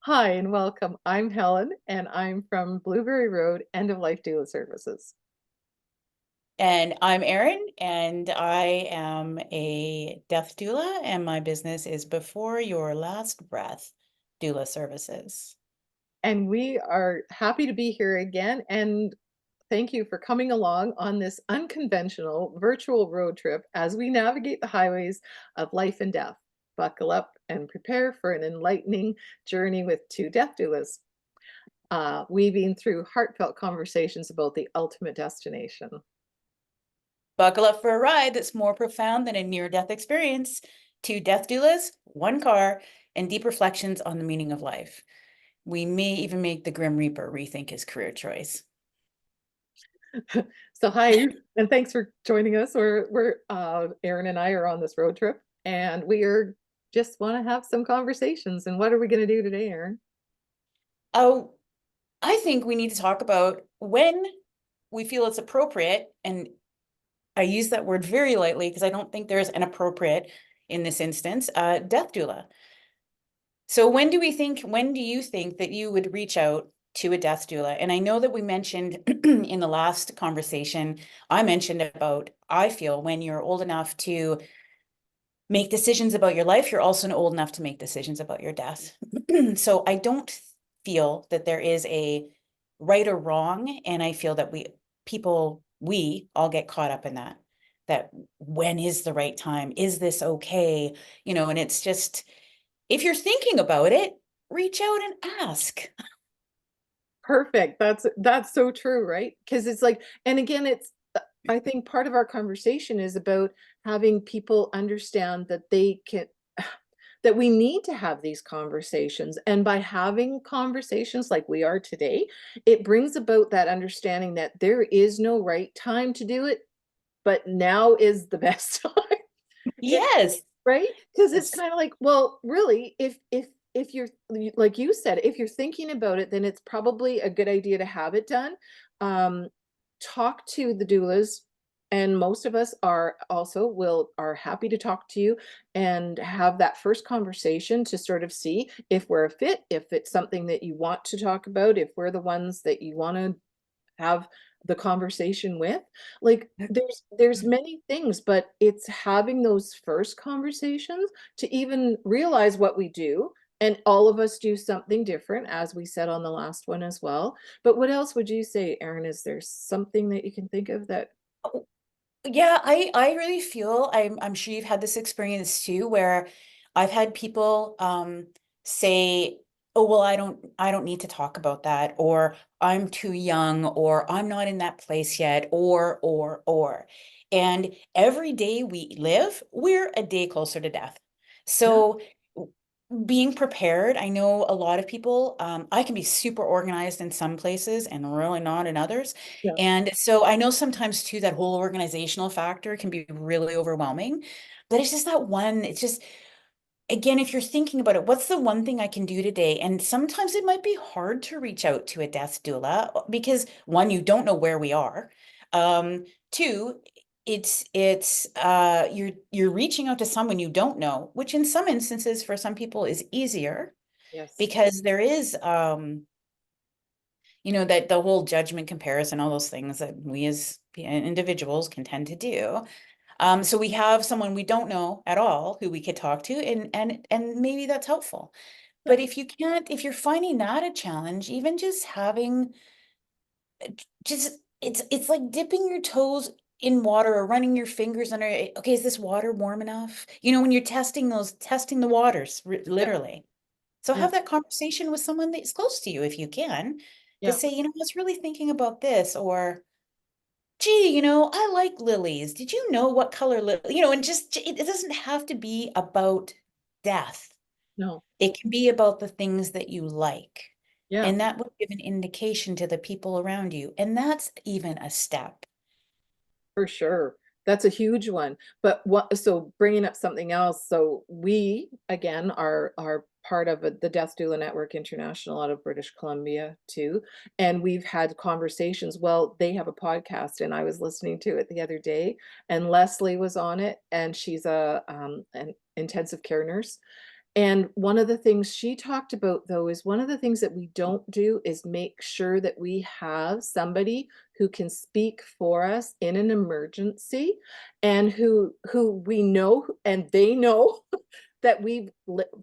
Hi and welcome. I'm Helen and I'm from Blueberry Road End of Life Doula Services. And I'm Erin, and I am a death doula, and my business is Before Your Last Breath Doula Services. And we are happy to be here again. And thank you for coming along on this unconventional virtual road trip as we navigate the highways of life and death. Buckle up and prepare for an enlightening journey with two death doulas, weaving through heartfelt conversations about the ultimate destination. Buckle up for a ride that's more profound than a near-death experience. Two death doulas, one car, and deep reflections on the meaning of life. We may even make the Grim Reaper rethink his career choice. So hi, and thanks for joining us. We're Erin and I are on this road trip, and we are just want to have some conversations. And what are we going to do today, Erin? Oh, I think we need to talk about when we feel it's appropriate, and I use that word very lightly because I don't think there's an appropriate in this instance, death doula. So when do you think that you would reach out to a death doula? And I know that we mentioned in the last conversation, I mentioned about, I feel when you're old enough to make decisions about your life, you're also old enough to make decisions about your death. So I don't feel that there is a right or wrong. And I feel that we all get caught up in that when is the right time? Is this okay? And it's just, if you're thinking about it, reach out and ask. Perfect. That's so true, right? Because it's like, and again, I think part of our conversation is about having people understand that they can that we need to have these conversations. And by having conversations like we are today, it brings about that understanding that there is no right time to do it, but now is the best time. It Yes. right? Because it's Yes. kind of like, well, really, if you're like you said, if you're thinking about it, then it's probably a good idea to have it done. Um, talk to the doulas, and most of us are happy to talk to you and have that first conversation to sort of see if we're a fit, if it's something that you want to talk about, if we're the ones that you want to have the conversation with. Like there's many things, but it's having those first conversations to even realize what we do. And all of us do something different, as we said on the last one as well. But what else would you say, Erin? Is there something that you can think of that? Yeah, I really feel I'm sure you've had this experience too, where I've had people say, "Oh, well, I don't need to talk about that," or "I'm too young," or "I'm not in that place yet," or. And every day we live, we're a day closer to death. Yeah, So being prepared, I know a lot of people, I can be super organized in some places and really not in others. yeah, And so I know sometimes too that whole organizational factor can be really overwhelming. But it's just that one, it's just, again, if you're thinking about it, what's the one thing I can do today? And sometimes it might be hard to reach out to a death doula because one, you don't know where we are. Two, it's you're reaching out to someone you don't know, which in some instances for some people is easier yes, because there is that the whole judgment comparison, all those things that we as individuals can tend to do. So we have someone we don't know at all who we could talk to, and maybe that's helpful. yeah, But if you can't, if you're finding that a challenge, even just having just it's like dipping your toes in water or running your fingers under it. Okay, is this water warm enough? When you're testing the waters, yeah, literally. So yeah, have that conversation with someone that's close to you if you can, to yeah. say, I was really thinking about this, or gee, I like lilies. Did you know what color and just it doesn't have to be about death. No, It can be about the things that you like. yeah. And that would give an indication to the people around you. And that's even a step. For sure. That's a huge one. But what, so bringing up something else. So we, again, are part of the Death Doula Network International out of British Columbia too. And we've had conversations. Well, they have a podcast and I was listening to it the other day and Leslie was on it and she's an intensive care nurse. And one of the things she talked about, though, is one of the things that we don't do is make sure that we have somebody who can speak for us in an emergency, and who we know and they know that we've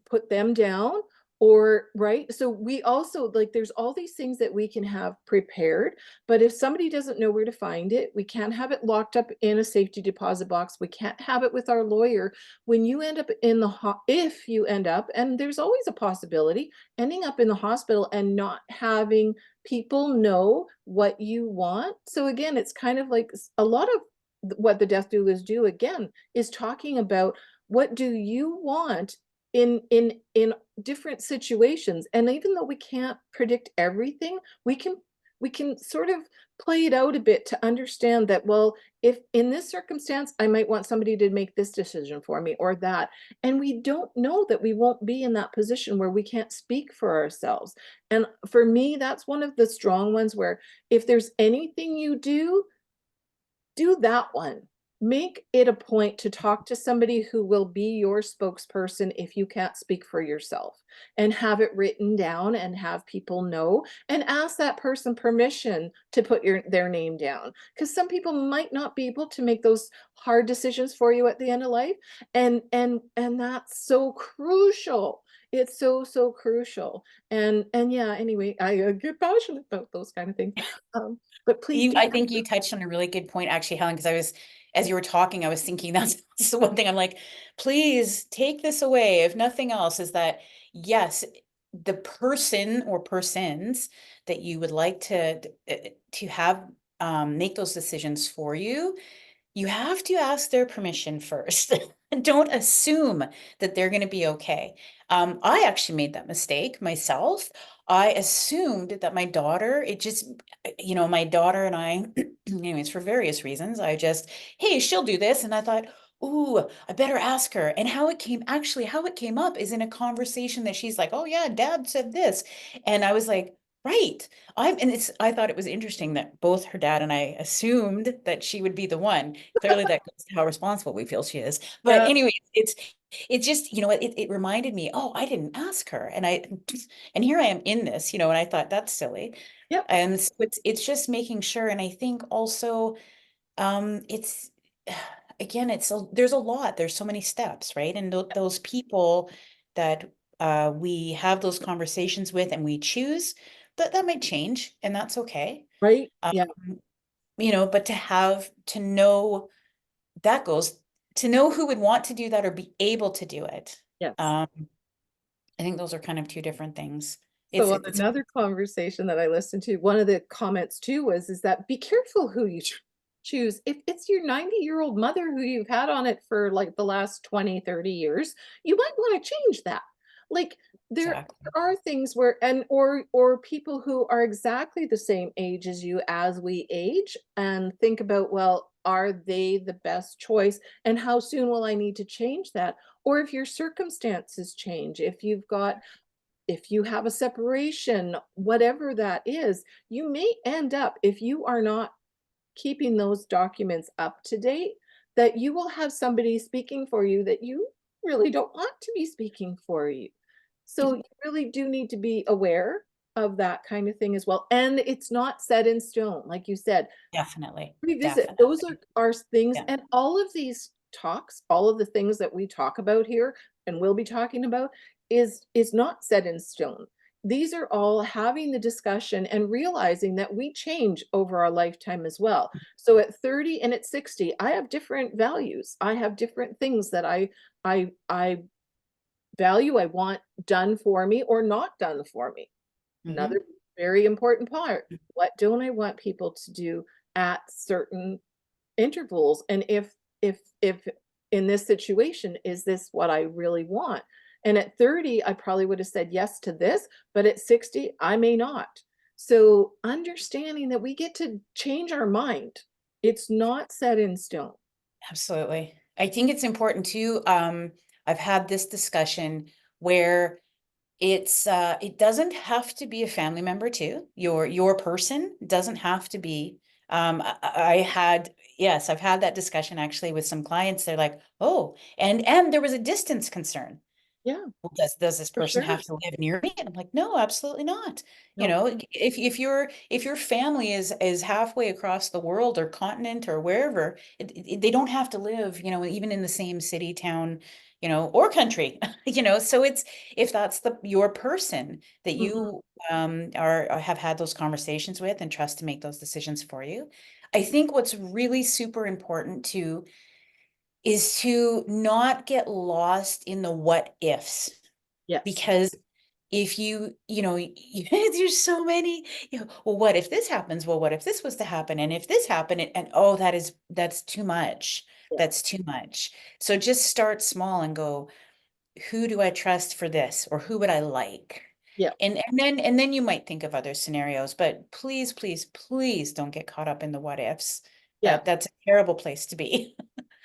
put them down, or right. So we also, like, there's all these things that we can have prepared, but if somebody doesn't know where to find it, we can't have it locked up in a safety deposit box. We can't have it with our lawyer. When you end up in the if you end up, and there's always a possibility, ending up in the hospital and not having people know what you want. So again, it's kind of like a lot of what the death doulas do, again, is talking about what do you want in different situations. And even though we can't predict everything, we can sort of play it out a bit to understand that, well, if in this circumstance I might want somebody to make this decision for me or that, and we don't know that we won't be in that position where we can't speak for ourselves. And for me, that's one of the strong ones, where if there's anything you do that one. Make it a point to talk to somebody who will be your spokesperson if you can't speak for yourself, and have it written down and have people know, and ask that person permission to put their name down, because some people might not be able to make those hard decisions for you at the end of life, and that's so crucial. It's so crucial. And yeah, anyway, I get passionate about those kind of things. But please do. I think you touched on a really good point, actually, Helen, because as you were talking, I was thinking that's the one thing I'm like, please take this away. If nothing else, is that yes, the person or persons that you would like to have make those decisions for you, you have to ask their permission first. Don't assume that they're going to be okay. I actually made that mistake myself. I assumed that my daughter, my daughter and I, anyways, for various reasons, hey, she'll do this. And I thought, ooh, I better ask her. And how it came up is in a conversation that she's like, oh yeah, dad said this. And I was like, right. I thought it was interesting that both her dad and I assumed that she would be the one. Clearly that goes to how responsible we feel she is. But Yeah. anyway, it's just, it reminded me, oh, I didn't ask her. And here I am in this, and I thought that's silly. Yep. And so it's just making sure. And I think also, it's, again, there's so many steps, right? And those people that we have those conversations with and we choose, that might change, and that's okay. Right. Um, Yeah. but to know that goes to know who would want to do that or be able to do it. Yes. Um, I think those are kind of two different things. So on It's another conversation that I listened to, one of the comments too was, is that be careful who you choose. If it's your 90-year-old mother who you've had on it for like the last 20, 30 years, you might want to change that. Like, exactly. there are things where, and or people who are exactly the same age as you as we age, and think about, well, are they the best choice, and how soon will I need to change that? Or if your circumstances change, if you have a separation, whatever that is, you may end up, if you are not keeping those documents up to date, that you will have somebody speaking for you that you really don't want to be speaking for you. So you really do need to be aware of that kind of thing as well. And it's not set in stone, like you said. Definitely. Revisit. Those Definitely. are things, Yeah. and all of these talks, all of the things that we talk about here and we'll be talking about, is not set in stone. These are all having the discussion and realizing that we change over our lifetime as well. So at 30 and at 60, I have different values. I have different things that I value, I want done for me or not done for me. Hmm. Another very important part, what don't I want people to do at certain intervals? And if in this situation, is this what I really want? And at 30, I probably would have said yes to this, but at 60, I may not. So understanding that we get to change our mind. It's not set in stone. Absolutely. I think it's important too. I've had this discussion where it doesn't have to be a family member too. Your person doesn't have to be. I've had that discussion actually with some clients. They're like, oh, and there was a distance concern. Yeah, Well, does this for person sure. have to live near me? And I'm like, no, absolutely not. You No. know, if your family is halfway across the world or continent or wherever, they don't have to live, you know, even in the same city, town, you know, or country, you know. So it's, if that's your person that Mhm. you have had those conversations with and trust to make those decisions for you. I think what's really super important too is to not get lost in the what ifs, Yes. because if you know, there's so many, you know, well, what if this happens? Well, what if this was to happen? And if this happened, and oh, that's too much. Yeah. That's too much. So just start small and go, who do I trust for this? Or who would I like? Yeah. And then you might think of other scenarios, but please, please, please don't get caught up in the what ifs. Yeah. That's a terrible place to be.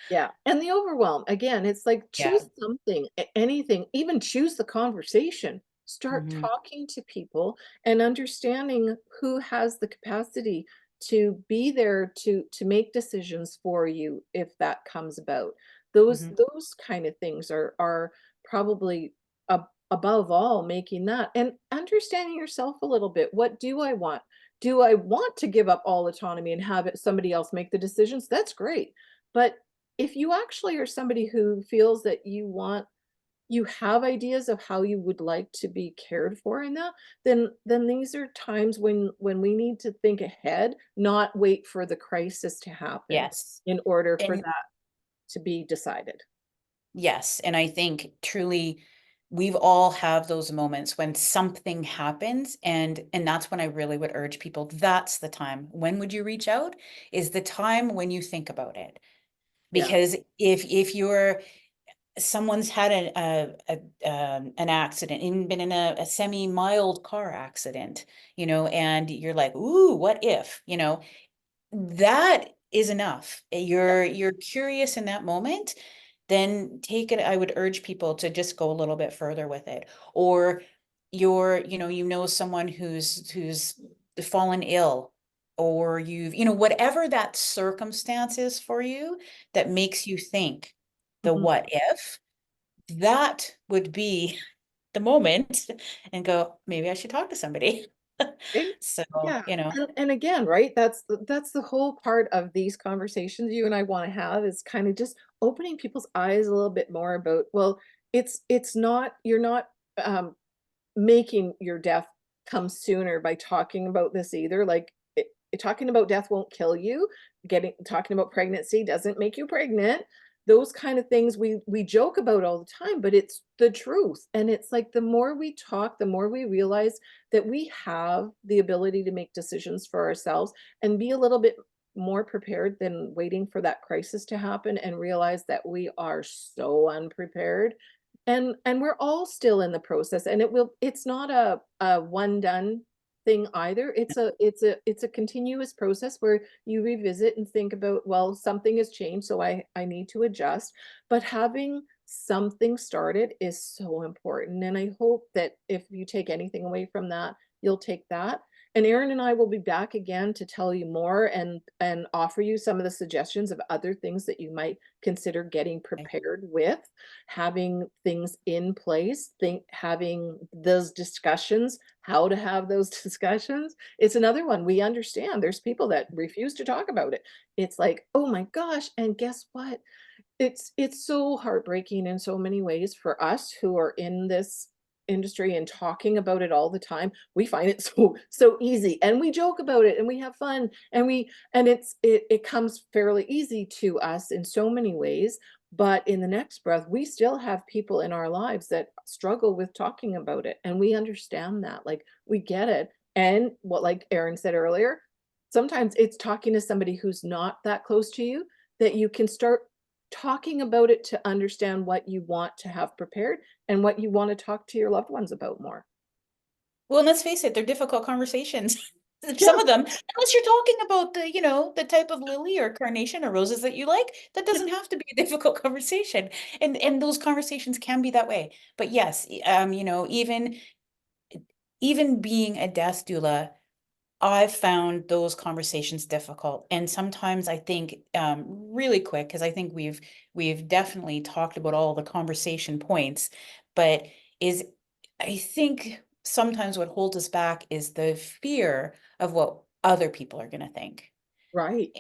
Yeah, and the overwhelm, again, it's like Yeah. choose something, anything, even choose the conversation. Start Hmm. talking to people and understanding who has the capacity to be there to make decisions for you if that comes about. Those Hmm. those kind of things are probably above all making that and understanding yourself a little bit. What do I want? Do I want to give up all autonomy and have somebody else make the decisions? That's great. But if you actually are somebody who feels that you have ideas of how you would like to be cared for in that, then these are times when we need to think ahead, not wait for the crisis to happen Yes. in order for And that to be decided. yes, and I think truly we've all have those moments when something happens, and that's when I really would urge people, that's the time. When would you reach out? Is the time when you think about it. Yeah. Because if you're someone's had an accident, even been in a semi-mild car accident, you know, and you're like, ooh, what if, you know, that is enough. Yeah. You're curious in that moment, then take it. I would urge people to just go a little bit further with it. Or you know someone who's fallen ill, or you know, whatever that circumstance is for you that makes you think the Mhm. what if, that would be the moment and go, maybe I should talk to somebody. Right? So, Yeah, you know, and again, right, that's the whole part of these conversations you and I wanna have is kinda just opening people's eyes a little bit more about, well, it's not you're not, um, making your death come sooner by talking about this either, like, talking about death won't kill you, talking about pregnancy doesn't make you pregnant, those kind of things we joke about all the time, but it's the truth, and it's like the more we talk, the more we realize that we have the ability to make decisions for ourselves and be a little bit more prepared than waiting for that crisis to happen and realize that we are so unprepared and we're all still in the process and it's not a one done thing either. It's a continuous process where you revisit and think about, well, something has changed, so I need to adjust. But having something started is so important. And I hope that if you take anything away from that, you'll take that. And Erin and I will be back again to tell you more and offer you some of the suggestions of other things that you might consider getting prepared with, having things in place, having those discussions, how to have those discussions. It's another one. We understand there's people that refuse to talk about it. It's like, oh my gosh, and guess what? It's so heartbreaking in so many ways for us who are in this industry and talking about it all the time. We find it so easy and we joke about it and we have fun and it comes fairly easy to us in so many ways. But in the next breath, we still have people in our lives that struggle with talking about it. And we understand that. Like we get it. And what, like Erin said earlier, sometimes it's talking to somebody who's not that close to you that you can start talking about it to understand what you want to have prepared and what you want to talk to your loved ones about more. well, and let's face it, they're difficult conversations. Some Yeah, of them, unless you're talking about the, you know, the type of lily or carnation or roses that you like, that yeah, doesn't have to be a difficult conversation. And those conversations can be that way. But yes, you know, even being a death doula, I've found those conversations difficult. And sometimes I think really quick, because I think we've definitely talked about all the conversation points, but I think sometimes what holds us back is the fear of what other people are going to think. Right.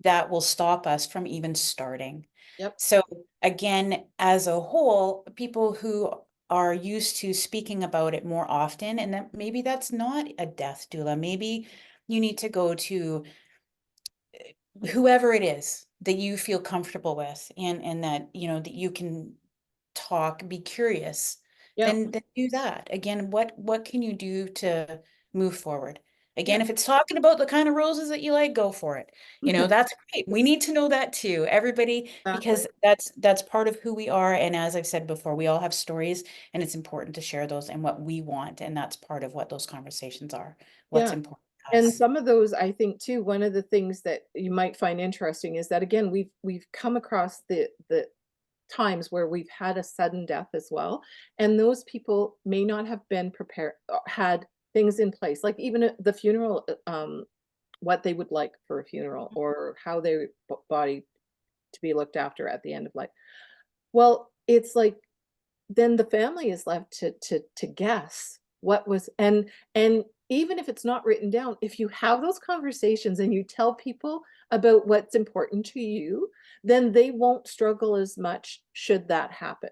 That will stop us from even starting. Yep. So again, as a whole, people who are used to speaking about it more often, and that maybe that's not a death doula, maybe you need to go to whoever it is that you feel comfortable with, and that that you can talk, be curious, Yep. then do that. Again, what can you do to move forward? Again, Yep. if it's talking about the kind of roses that you like, go for it. That's great. We need to know that too, everybody, Exactly. because that's part of who we are. And as I've said before, we all have stories, and it's important to share those and what we want. And that's part of what those conversations are, what's Yeah. important to And us. some of those, I think too, one of the things that you might find interesting is that again, we've come across the times where we've had a sudden death as well, and those people may not have been prepared, had things in place, like even at the funeral, what they would like for a funeral or how their body to be looked after at the end of life. Well, it's like then the family is left to guess what was, and even if it's not written down, if you have those conversations and you tell people about what's important to you, then they won't struggle as much should that happen.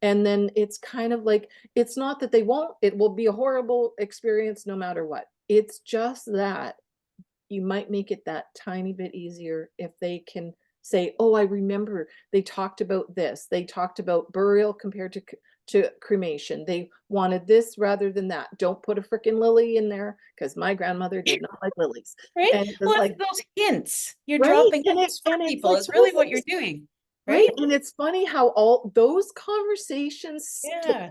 And then it's kind of like, it's not that they won't, it will be a horrible experience no matter what. It's just that you might make it that tiny bit easier if they can say, "Oh, I remember they talked about this. They talked about burial compared to cremation. They wanted this rather than that. Don't put a freaking lily in there because my grandmother did not like lilies." Right? And Well, it's it's like, those hints. You're right? dropping And hints for it's people. like It's those really what you're things, doing, right? right? And it's funny how all those conversations stick. Yeah.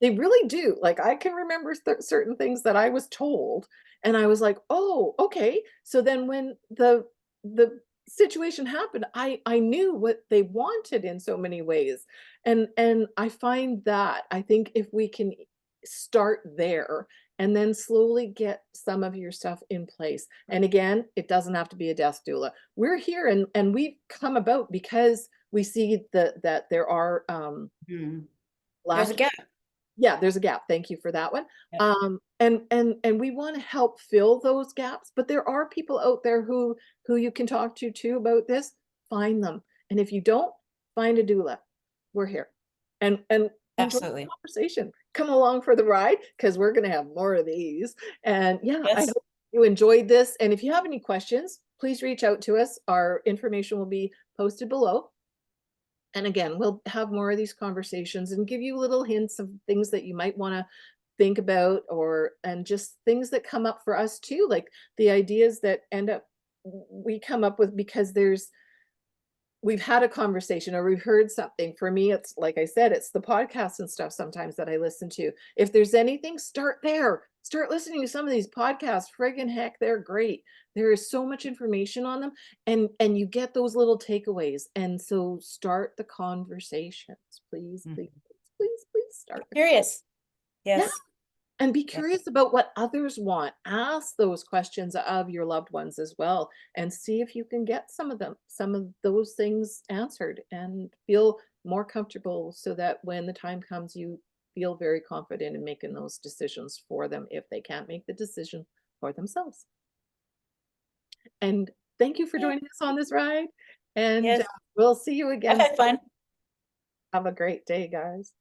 They really do. Like, I can remember certain things that I was told, and I was like, "Oh, okay." So then when the situation happened, I knew what they wanted in so many ways. And I find that I think if we can start there and then slowly get some of your stuff in place. And again, it doesn't have to be a death doula. We're here and we've come about because we see that there are Mhm. There's a lack, gap. yeah, there's a gap. Thank you for that one. Yeah. And we want to help fill those gaps, but there are people out there who you can talk to too about this. Find them, and if you don't, find a doula. We're here, and enjoy the Absolutely. conversation. Come along for the ride because we're going to have more of these. And yeah, I Yes. hope you enjoyed this. And if you have any questions, please reach out to us. Our information will be posted below. And again, we'll have more of these conversations and give you little hints of things that you might want to think about, or and just things that come up for us too, like the ideas that end up we come up with because we've had a conversation or we've heard something. For me, it's like I said, it's the podcasts and stuff sometimes that I listen to. If there's anything, start there. Start listening to some of these podcasts. Friggin' heck, they're great. There is so much information on them, and you get those little takeaways. And so start the conversations. Please, please, Mhm. please, please start the Curious. yeah. Yes. And be Yeah. curious about what others want. Ask those questions of your loved ones as well, and see if you can get some of those things answered and feel more comfortable so that when the time comes, you feel very confident in making those decisions for them if they can't make the decision for themselves. And thank you for Yeah. joining us on this ride. And Yes. we'll see you I've again had soon. fun. Have a great day, guys.